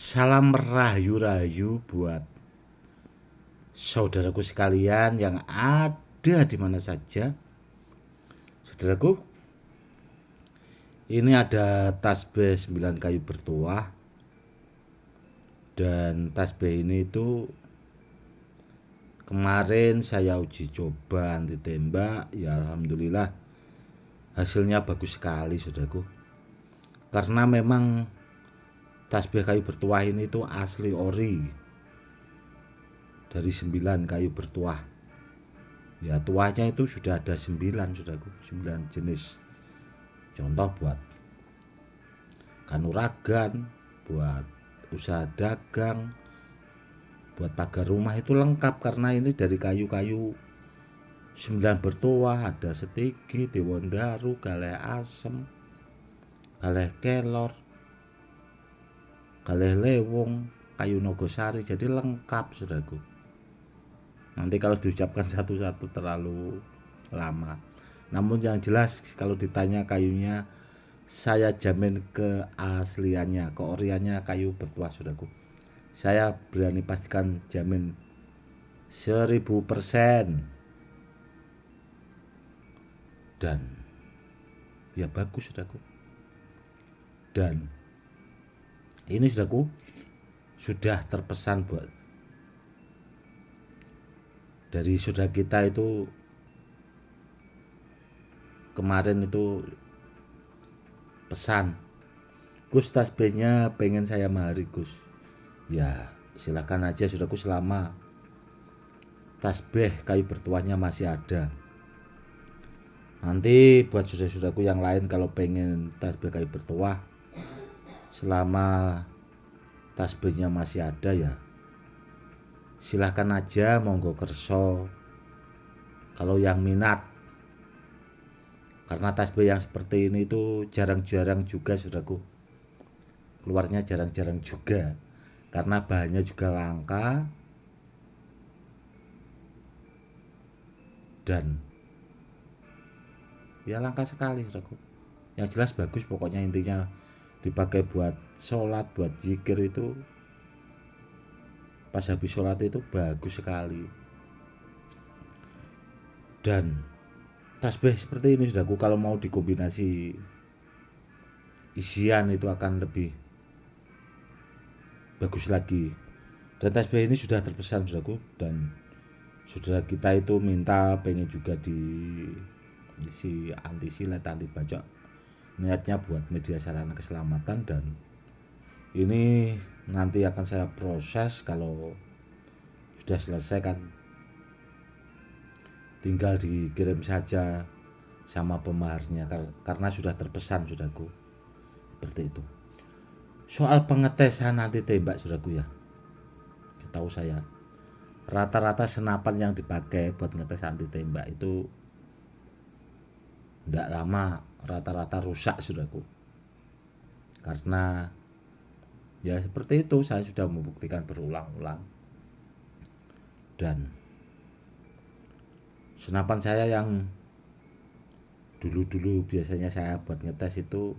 Salam rahayu-rahayu buat saudaraku sekalian yang ada di mana saja. Saudaraku, ini ada tasbih 9 kayu bertuah. Dan tasbih ini itu kemarin saya uji coba anti tembak. Ya alhamdulillah hasilnya bagus sekali saudaraku. Karena memang tasbih kayu bertuah ini itu asli ori dari 9 kayu bertuah. Ya tuahnya itu sudah ada 9 saudaraku, 9 jenis. Contoh buat kanuragan, buat usaha dagang, buat pagar rumah itu lengkap karena ini dari kayu-kayu 9 bertuah. Ada setigi, dewondaru, galeh asem, galeh kelor, galeh lewung, kayu nogosari. Jadi lengkap saudaraku. Nanti kalau diucapkan satu-satu terlalu lama. Namun yang jelas kalau ditanya kayunya, saya jamin keasliannya, keoriannya kayu bertuah saudaraku. Saya berani pastikan jamin 1000%. Dan ya bagus saudaraku. Dan ini saudaraku sudah terpesan buat dari saudara kita itu kemarin itu pesan, Gus tasbihnya pengen saya mahari Gus. Ya silakan aja saudaraku, selama tasbih kayu bertuahnya masih ada. Nanti buat saudara-saudaraku yang lain kalau pengen tasbih kayu bertuah, selama tasbihnya masih ada ya silahkan aja, monggo kerso kalau yang minat. Karena tasbih yang seperti ini itu jarang-jarang juga saudaraku, keluarnya jarang-jarang juga karena bahannya juga langka dan ya langka sekali saudaraku. Yang jelas bagus, pokoknya intinya dipakai buat sholat, buat zikir itu pas habis sholat itu bagus sekali. Dan tasbih seperti ini saudaraku kalau mau dikombinasi isian itu akan lebih bagus lagi. Dan tasbih ini sudah terpesan saudaraku, dan saudara kita itu minta pengen juga diisi anti silet, anti bacok, niatnya buat media sarana keselamatan. Dan ini nanti akan saya proses, kalau sudah selesai kan tinggal dikirim saja sama pemaharnya karena sudah terpesan saudaraku. Seperti itu. Soal pengetesan anti tembak saudaraku ya, tahu saya rata-rata senapan yang dipakai buat ngetes anti tembak itu tidak lama rata-rata rusak saudaraku. Karena ya seperti itu, saya sudah membuktikan berulang-ulang. Dan senapan saya yang dulu-dulu biasanya saya buat ngetes itu,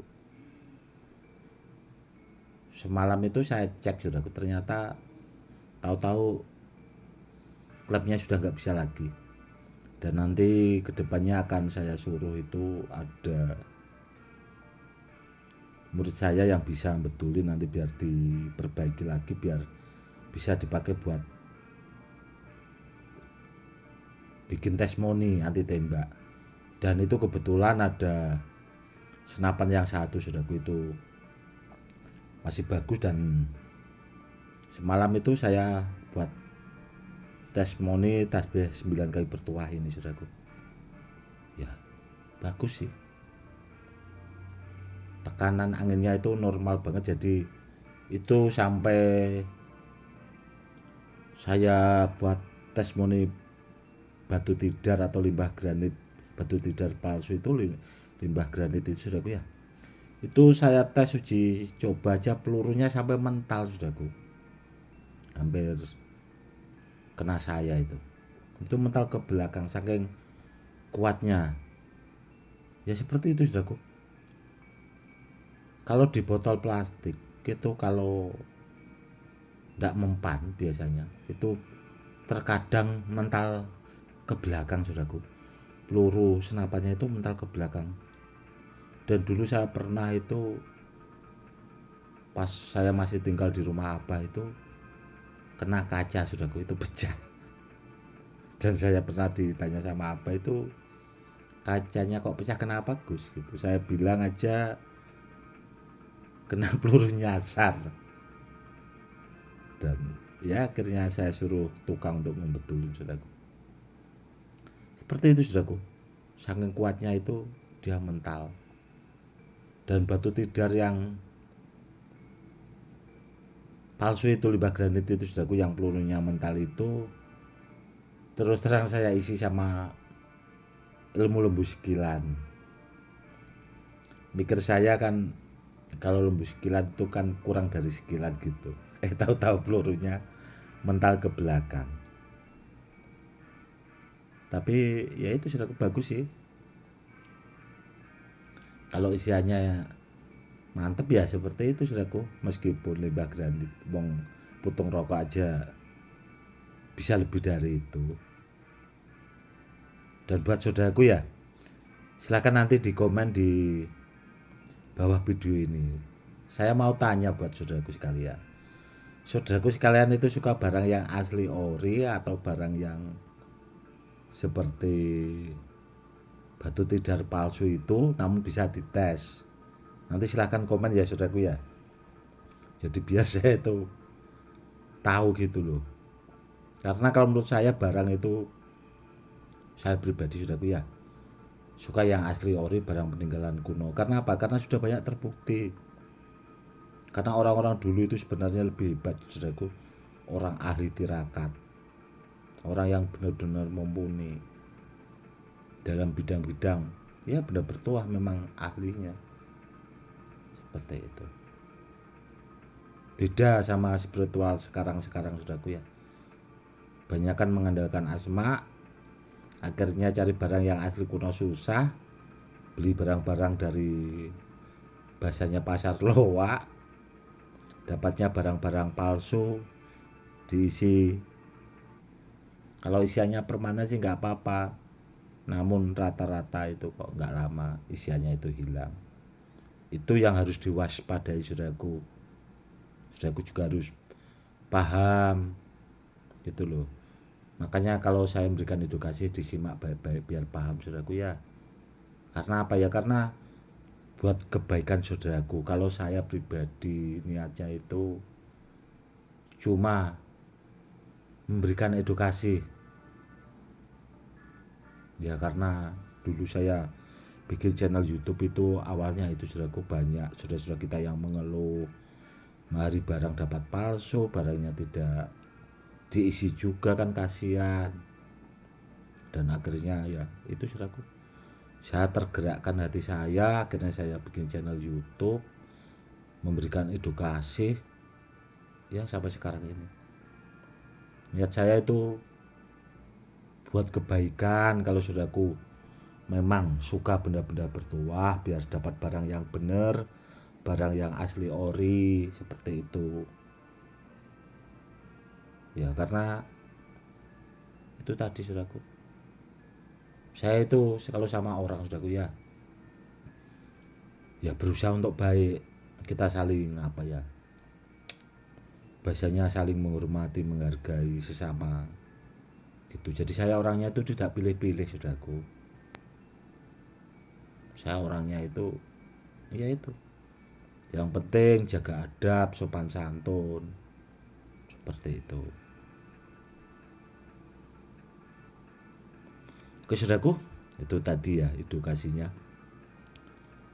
semalam itu saya cek saudaraku, ternyata tahu-tahu klipnya sudah nggak bisa lagi. Dan nanti kedepannya akan saya suruh itu ada murid saya yang bisa betulin nanti biar diperbaiki lagi, biar bisa dipakai buat bikin testimoni anti tembak. Dan itu kebetulan ada senapan yang satu saudaraku itu masih bagus, dan semalam itu saya buat testimoni tasbih 9 kayu bertuah ini saudaraku. Ya bagus sih, tekanan anginnya itu normal banget. Jadi itu sampai saya buat testimoni batu tidar atau limbah granit, batu tidar palsu itu limbah granit itu saudaraku ya, itu saya tes uji coba aja pelurunya sampai mental saudaraku, hampir kena saya itu mental ke belakang saking kuatnya. Ya seperti itu saudaraku. Kalau di botol plastik itu kalau nggak mempan biasanya. Itu terkadang mental ke belakang, saudaraku. Peluru senapannya itu mental ke belakang. Dan dulu saya pernah itu, pas saya masih tinggal di rumah abah itu, kena kaca, saudaraku, itu pecah. Dan saya pernah ditanya sama abah itu, kacanya kok pecah kenapa Gus gitu. Saya bilang aja kena peluru nyasar. Dan ya akhirnya saya suruh tukang untuk membetulin, saudaraku. Seperti itu, saudaraku. Saking kuatnya itu dia mental. Dan batu tidar yang palsu itu, limbah granit itu, saudaraku, yang pelurunya mental itu, terus terang saya isi sama ilmu lembu sekilan. Mikir saya kan kalau lembu sekilan itu kan kurang dari sekilan gitu. Tahu-tahu pelurunya mental ke belakang. Tapi ya itu sudah bagus sih. Kalau isiannya mantep ya seperti itu, saudaraku. Meskipun limbah granit, wong putung rokok aja bisa lebih dari itu. Dan buat saudaraku ya, silakan nanti di komen di bawah video ini. Saya mau tanya buat saudaraku sekalian. Saudaraku sekalian itu suka barang yang asli ori atau barang yang seperti batu tidar palsu itu namun bisa dites? Nanti silahkan komen ya, saudaraku ya. Jadi biar saya itu tahu gitu loh. Karena kalau menurut saya barang itu, saya pribadi, saudaraku ya, suka yang asli ori, barang peninggalan kuno. Karena apa? Karena sudah banyak terbukti. Karena orang-orang dulu itu sebenarnya lebih hebat, saudaraku. Orang ahli tirakat, orang yang benar-benar mumpuni dalam bidang-bidang, ya benar bertuah memang ahlinya. Seperti itu. Beda sama spiritual sekarang-sekarang, saudaraku ya. Banyakan mengandalkan asma, akhirnya cari barang yang asli kuno susah. Beli barang-barang dari bahasanya pasar loak, dapatnya barang-barang palsu, diisi. Kalau isiannya permanen sih nggak apa-apa, namun rata-rata itu kok nggak lama isiannya itu hilang. Itu yang harus diwaspadai, saudaraku. Saudaraku juga harus paham gitu loh. Makanya kalau saya memberikan edukasi, disimak baik-baik biar paham, saudaraku ya. Karena apa ya? Karena buat kebaikan saudaraku. Kalau saya pribadi niatnya itu cuma memberikan edukasi. Ya karena dulu saya bikin channel YouTube itu awalnya itu, saudaraku, banyak saudara-saudara kita yang mengeluh, mari barang dapat palsu, barangnya tidak diisi juga, kan kasihan. Dan akhirnya ya itu, saudaraku, saya tergerakkan hati saya, akhirnya saya bikin channel YouTube, memberikan edukasi ya sampai sekarang ini. Niat saya itu buat kebaikan. Kalau saudaraku memang suka benda-benda bertuah, biar dapat barang yang benar, barang yang asli ori, seperti itu. Ya karena itu tadi, saudaraku, saya itu kalau sama orang, saudaraku ya, ya berusaha untuk baik. Kita saling apa ya, bahasanya saling menghormati, menghargai sesama gitu. Jadi saya orangnya itu tidak pilih-pilih, saudaraku. Saya orangnya itu ya itu, yang penting jaga adab, sopan santun, seperti itu. Oke, saudaraku, itu tadi ya edukasinya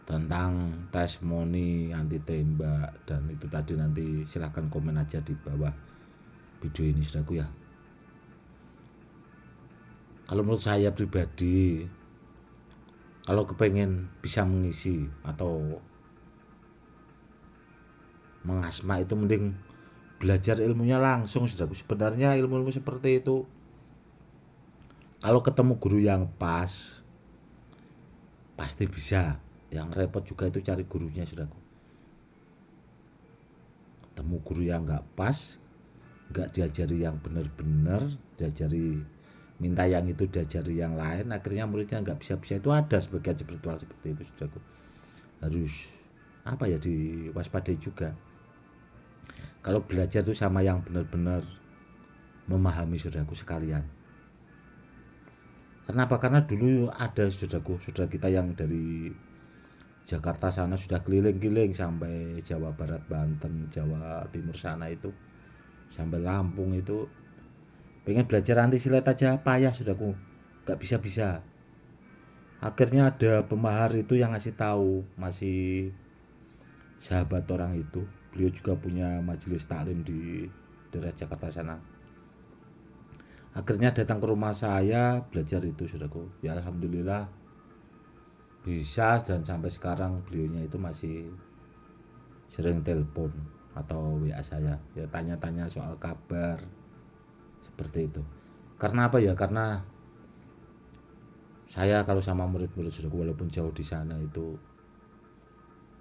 tentang testimoni anti tembak. Dan itu tadi, nanti silahkan komen aja di bawah video ini, saudaraku ya. Kalau menurut saya pribadi, kalau kepengen bisa mengisi atau mengasma itu, mending belajar ilmunya langsung, saudaraku. Sebenarnya ilmu-ilmu seperti itu, kalau ketemu guru yang pas, pasti bisa. Yang repot juga itu cari gurunya, saudaraku. Ketemu guru yang nggak pas, nggak diajari yang benar-benar, diajari minta yang itu diajari yang lain, akhirnya muridnya nggak bisa-bisa. Itu ada sebagian spiritual seperti itu, saudaraku. Harus apa ya, diwaspadai juga. Kalau belajar itu sama yang benar-benar memahami, saudaraku sekalian. Kenapa? Karena dulu ada saudaraku, saudara kita yang dari Jakarta sana sudah keliling-keliling sampai Jawa Barat, Banten, Jawa Timur sana itu, sampai Lampung itu, pengen belajar anti silet aja payah, saudaraku, nggak bisa-bisa. Akhirnya ada pemahar itu yang ngasih tahu, masih sahabat orang itu, beliau juga punya majelis taklim di daerah Jakarta sana. Akhirnya datang ke rumah saya belajar itu, saudaraku. Ya alhamdulillah bisa, dan sampai sekarang beliaunya itu masih sering telepon atau WA saya, ya tanya-tanya soal kabar seperti itu. Karena apa ya? Karena saya kalau sama murid-murid, saudaraku, walaupun jauh di sana itu,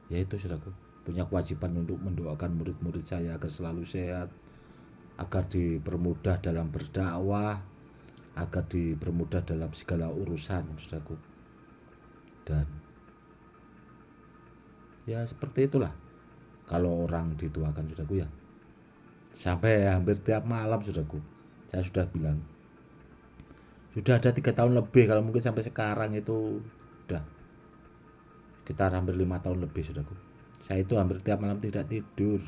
ya itu, saudaraku, punya kewajiban untuk mendoakan murid-murid saya agar selalu sehat, agar dipermudah dalam berdakwah, agar dipermudah dalam segala urusan, saudaraku. Dan ya seperti itulah kalau orang dituakan, saudaraku, ya. Sampai hampir tiap malam, saudaraku, saya sudah bilang, sudah ada 3 tahun lebih, kalau mungkin sampai sekarang itu udah sekitar hampir 5 tahun lebih, saudaraku. Saya itu hampir tiap malam tidak tidur.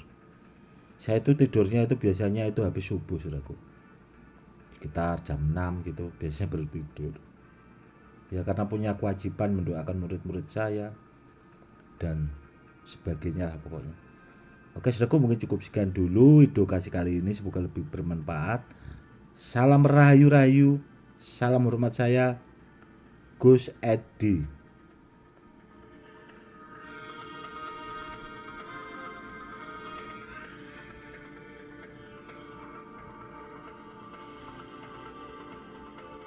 Saya itu tidurnya itu biasanya itu habis subuh, saudaraku, sekitar jam 6 gitu biasanya baru tidur. Ya karena punya kewajiban mendoakan murid-murid saya dan sebagainya lah pokoknya. Oke, saudaraku, mungkin cukup sekian dulu edukasi kali ini, semoga lebih bermanfaat. Salam rahayu-rahayu, salam hormat, saya Gus Edi.